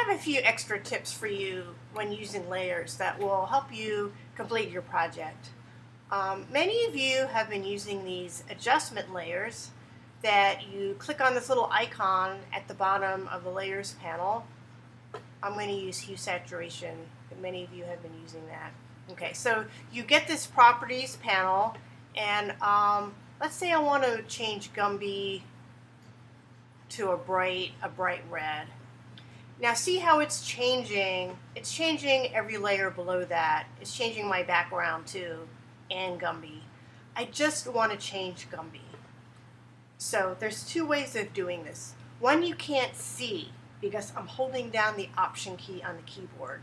have a few extra tips for you when using layers that will help you complete your project. Many of you have been using these adjustment layers that you click on this little icon at the bottom of the layers panel. I'm going to use hue saturation, but many of you have been using that. Okay, so you get this properties panel, and let's say I want to change Gumby to a bright red. Now see how it's changing? It's changing every layer below that. It's changing my background too, and Gumby. I just want to change Gumby. So there's two ways of doing this. One you can't see because I'm holding down the Option key on the keyboard.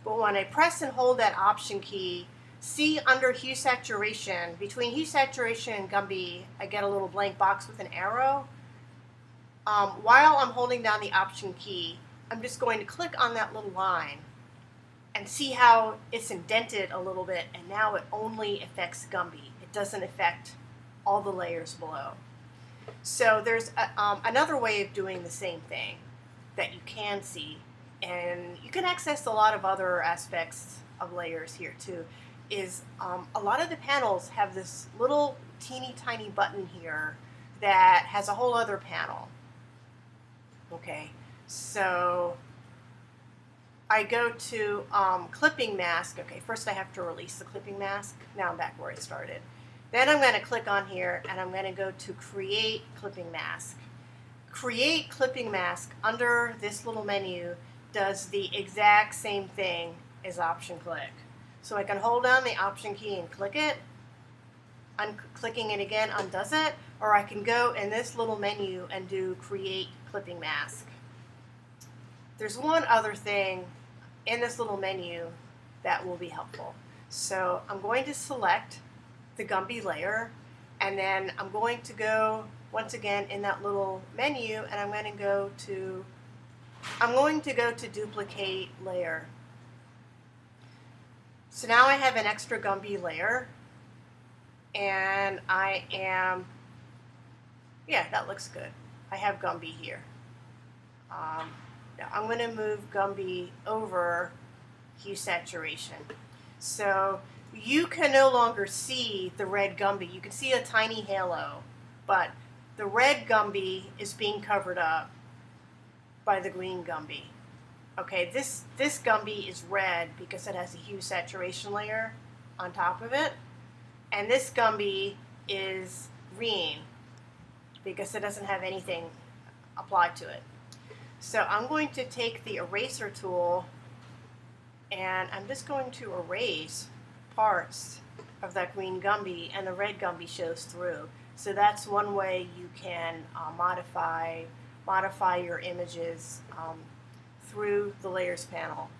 But when I press and hold that Option key, see under hue saturation, between hue saturation and Gumby, I get a little blank box with an arrow. While I'm holding down the Option key, I'm just going to click on that little line and see how it's indented a little bit, and now it only affects Gumby. It doesn't affect all the layers below. So there's another way of doing the same thing that you can see, and you can access a lot of other aspects of layers here too, is a lot of the panels have this little teeny tiny button here that has a whole other panel. Okay. So I go to clipping mask. Okay, first I have to release the clipping mask. Now I'm back where I started. Then I'm going to click on here and I'm going to go to create clipping mask. Create clipping mask under this little menu does the exact same thing as Option click. So I can hold down the Option key and click it. Clicking it again undoes it, or I can go in this little menu and do create clipping mask. There's one other thing in this little menu that will be helpful. So I'm going to select the Gumby layer, and then I'm going to go once again in that little menu, and I'm going to go to duplicate layer. So now I have an extra Gumby layer, and yeah, that looks good. I have Gumby here. Now I'm going to move Gumby over hue saturation. So you can no longer see the red Gumby. You can see a tiny halo, but the red Gumby is being covered up by the green Gumby. Okay, this Gumby is red because it has a hue saturation layer on top of it, and this Gumby is green because it doesn't have anything applied to it. So I'm going to take the eraser tool and I'm just going to erase parts of that green Gumby, and the red Gumby shows through. So that's one way you can modify your images through the layers panel.